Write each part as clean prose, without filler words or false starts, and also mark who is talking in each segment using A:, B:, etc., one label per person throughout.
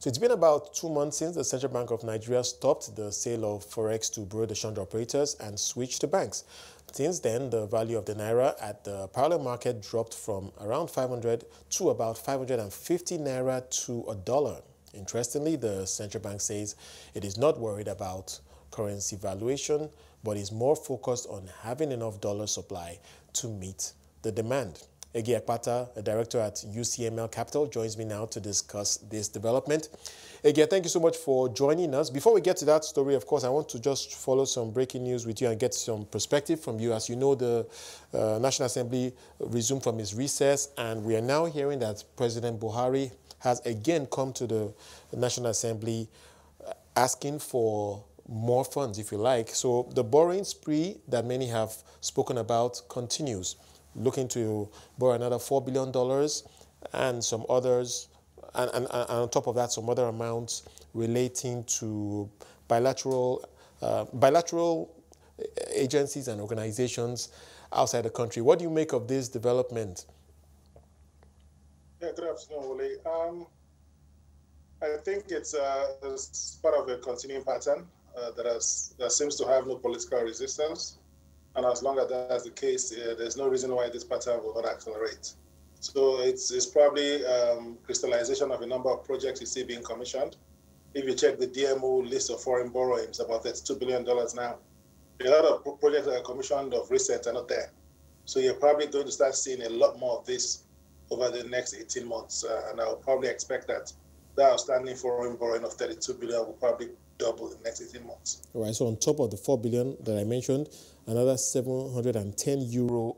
A: So it's been about 2 months since the Central Bank of Nigeria stopped the sale of forex to bureau de change operators and switched to banks. Since then, the value of the naira at the parallel market dropped from around 500 to about 550 naira to a dollar. Interestingly, the central bank says it is not worried about currency valuation, but is more focused on having enough dollar supply to meet the demand. Egie Akpata, a director at UCML Capital, joins me now to discuss this development. Egie, thank you so much for joining us. Before we get to that story, of course, I want to just follow some breaking news with you and get some perspective from you. As you know, the National Assembly resumed from its recess, and we are now hearing that President Buhari has again come to the National Assembly asking for more funds, if you like. So the borrowing spree that many have spoken about continues, looking to borrow another $4 billion and some others, and on top of that, some other amounts relating to bilateral agencies and organizations outside the country. What do you make of this development?
B: Yeah, good afternoon, Wole. I think it's part of a continuing pattern that seems to have no political resistance. And as long as that's the case, there's no reason why this pattern will not accelerate. So it's probably crystallization of a number of projects you see being commissioned. If you check the DMO list of foreign borrowings, about $32 billion now. A lot of projects that are commissioned of recent are not there. So you're probably going to start seeing a lot more of this over the next 18 months. And I'll probably expect that the outstanding foreign borrowing of $32 billion will probably double in the next 18 months.
A: All right, so on top of the 4 billion that I mentioned, another 710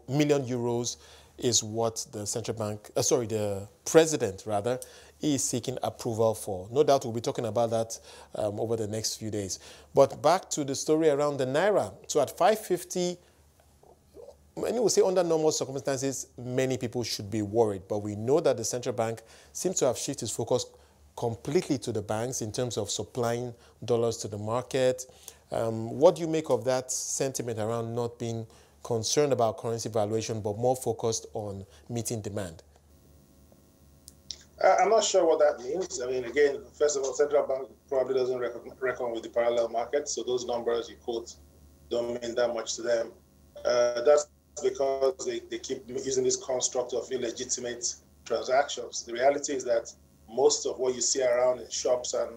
A: million euros is what the central bank, the president rather, is seeking approval for. No doubt we'll be talking about that over the next few days. But back to the story around the naira. So at 550, many will say under normal circumstances, many people should be worried. But we know that the central bank seems to have shifted its focus completely to the banks in terms of supplying dollars to the market. What do you make of that sentiment around not being concerned about currency valuation, but more focused on meeting demand?
B: I'm not sure what that means. I mean, again, first of all, central bank probably doesn't reckon with the parallel market, so those numbers you quote don't mean that much to them. That's because they keep using this construct of illegitimate transactions. The reality is that most of what you see around in shops and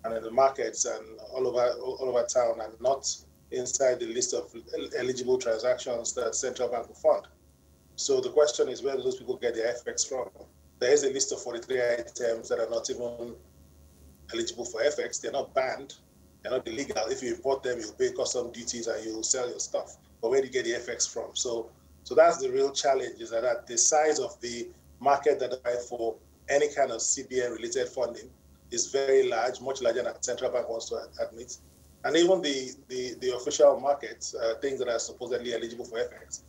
B: in the markets and all over town are not inside the list of eligible transactions that central bank will fund. So the question is, where do those people get their FX from? There is a list of 43 items that are not even eligible for FX. They're not banned. They're not illegal. If you import them, you'll pay custom duties and you'll sell your stuff. But where do you get the FX from? So that's the real challenge, is that the size of the market that I for any kind of CBN-related funding is very large, much larger than the central bank wants to admit. And even the official markets, things that are supposedly eligible for FX,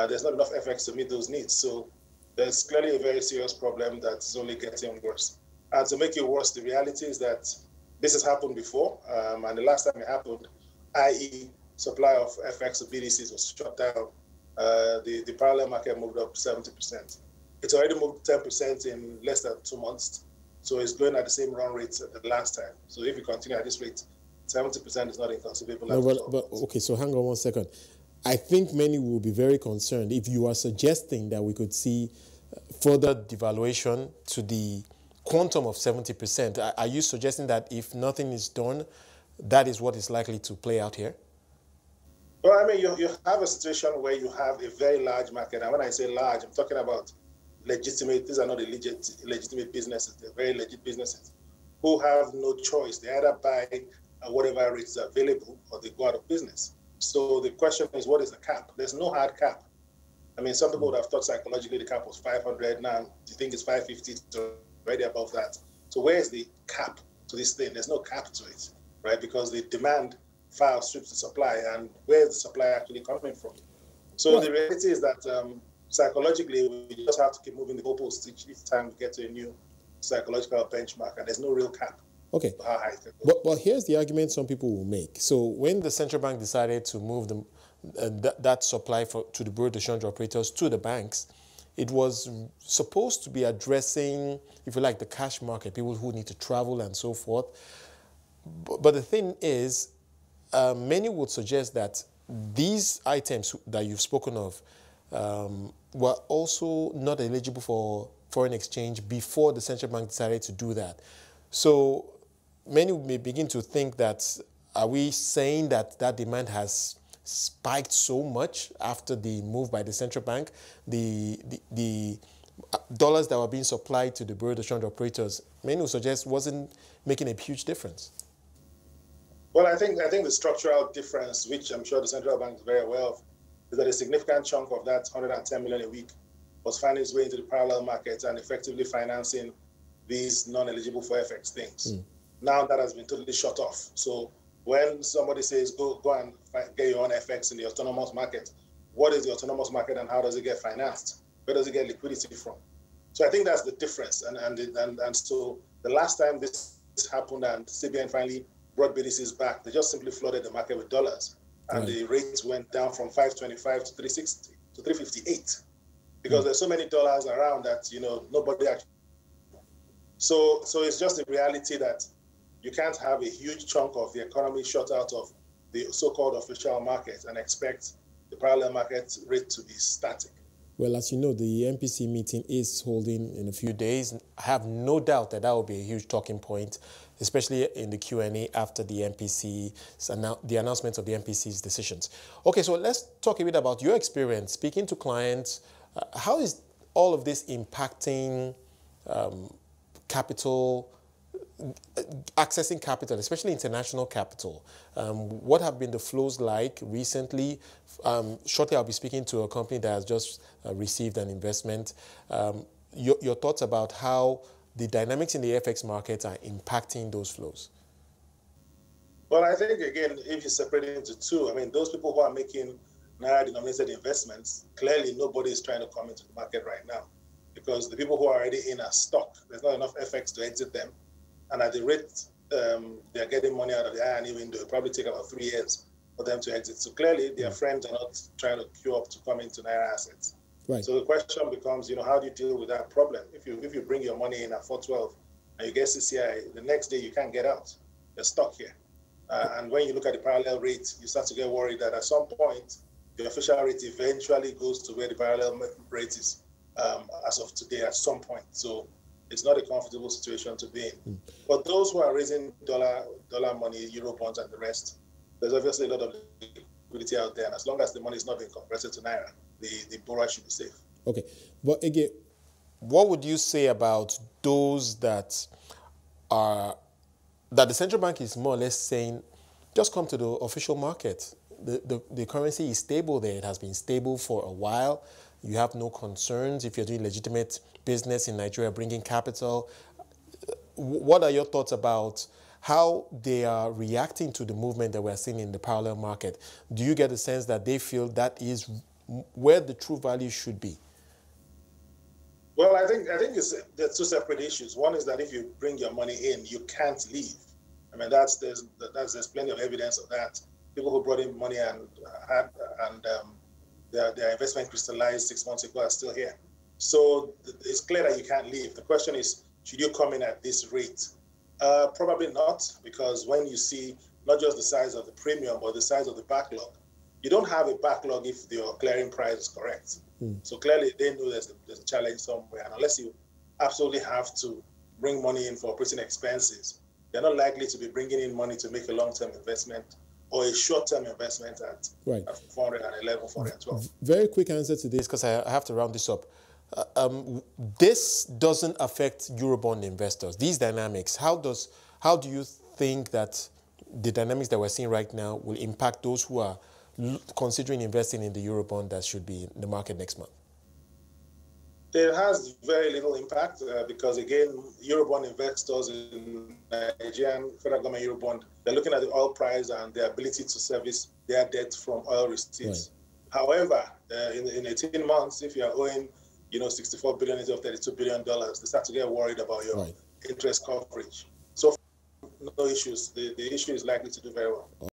B: there's not enough FX to meet those needs. So there's clearly a very serious problem that's only getting worse. And to make it worse, the reality is that this has happened before, and the last time it happened, i.e. supply of FX to BDCs was shut down, the parallel market moved up 70%. It's already moved 10% in less than 2 months. So it's going at the same run rate as the last time. So if you continue at this rate, 70% is not inconceivable.
A: No, but okay, so hang on one second. I think many will be very concerned if you are suggesting that we could see further devaluation to the quantum of 70%. Are you suggesting that if nothing is done, that is what is likely to play out here?
B: Well, I mean, you have a situation where you have a very large market. And when I say large, I'm talking about legitimate. These are not illegitimate businesses. They're very legit businesses who have no choice. They either buy at whatever rates are available or they go out of business. So the question is, what is the cap? There's no hard cap. I mean, some people would have thought psychologically the cap was 500. Now, do you think it's 550? It's already above that. So where is the cap to this thing? There's no cap to it, right? Because the demand far outstrips the supply. And where is the supply actually coming from? So the reality is that psychologically, we just have to keep moving the goalposts each time we get to a new psychological benchmark, and there's no real cap.
A: Okay.
B: How high it can go.
A: But here's the argument some people will make. So when the central bank decided to move that supply to the bureau de change operators to the banks, it was supposed to be addressing, if you like, the cash market, people who need to travel and so forth. But the thing is, many would suggest that these items that you've spoken of were also not eligible for foreign exchange before the central bank decided to do that. So many may begin to think that, are we saying that that demand has spiked so much after the move by the central bank? The dollars that were being supplied to the bureau de change operators, many would suggest wasn't making a huge difference.
B: Well, I think the structural difference, which I'm sure the central bank is very aware of, is that a significant chunk of that 110 million a week was finding its way into the parallel markets and effectively financing these non-eligible for FX things. Now that has been totally shut off. So when somebody says, go and get your own FX in the autonomous market, what is the autonomous market and how does it get financed? Where does it get liquidity from? So I think that's the difference. And so the last time this happened and CBN finally brought BDCs back, they just simply flooded the market with dollars. And the rates went down from 525 to 360 to 358 because there's so many dollars around that, nobody actually. So it's just a reality that you can't have a huge chunk of the economy shut out of the so-called official market and expect the parallel market rate to be static.
A: Well, as you know, the MPC meeting is holding in a few days. I have no doubt that will be a huge talking point, especially in the Q&A after the the announcement of the MPC's decisions. Okay, so let's talk a bit about your experience speaking to clients. How is all of this impacting capital, accessing capital, especially international capital? What have been the flows like recently? Shortly, I'll be speaking to a company that has just received an investment. Your thoughts about how the dynamics in the FX markets are impacting those flows?
B: Well, I think, again, if you separate it into two, those people who are making naira-denominated investments, clearly nobody is trying to come into the market right now because the people who are already in are stuck. There's not enough FX to exit them. And at the rate they're getting money out of the INE window, it'll probably take about 3 years for them to exit. So clearly, their friends are not trying to queue up to come into naira assets.
A: Right.
B: So the question becomes, how do you deal with that problem? If you bring your money in at 412 and you get CCI, the next day you can't get out. You're stuck here. And when you look at the parallel rate, you start to get worried that at some point, the official rate eventually goes to where the parallel rate is as of today at some point. So it's not a comfortable situation to be in. But those who are raising dollar money, euro bonds, and the rest, there's obviously a lot of liquidity out there. And as long as the money is not being converted to naira, the borrower should be safe.
A: Okay. But again, what would you say about those that the central bank is more or less saying, just come to the official market? The currency is stable there. It has been stable for a while. You have no concerns if you're doing legitimate business in Nigeria, bringing capital. What are your thoughts about how they are reacting to the movement that we're seeing in the parallel market? Do you get the sense that they feel that is where the true value should be?
B: Well, I think there's two separate issues. One is that if you bring your money in, you can't leave. There's plenty of evidence of that. People who brought in money and their investment crystallized 6 months ago are still here. So it's clear that you can't leave. The question is, should you come in at this rate? Probably not, because when you see not just the size of the premium, but the size of the backlog, you don't have a backlog if your clearing price is correct. So clearly they know there's a challenge somewhere. And unless you absolutely have to bring money in for operating expenses, you're not likely to be bringing in money to make a long-term investment or a short-term investment at 411, 412.
A: Very quick answer to this, because I have to round this up. This doesn't affect Eurobond investors. These dynamics, how do you think that the dynamics that we're seeing right now will impact those who are considering investing in the Eurobond that should be in the market next month?
B: It has very little impact because, again, Eurobond investors in Nigerian federal government Eurobond, they're looking at the oil price and their ability to service their debt from oil receipts. Right. However, in 18 months, if you're owing 64 billion instead of $32 billion, they start to get worried about your interest coverage. So no issues. The issue is likely to do very well.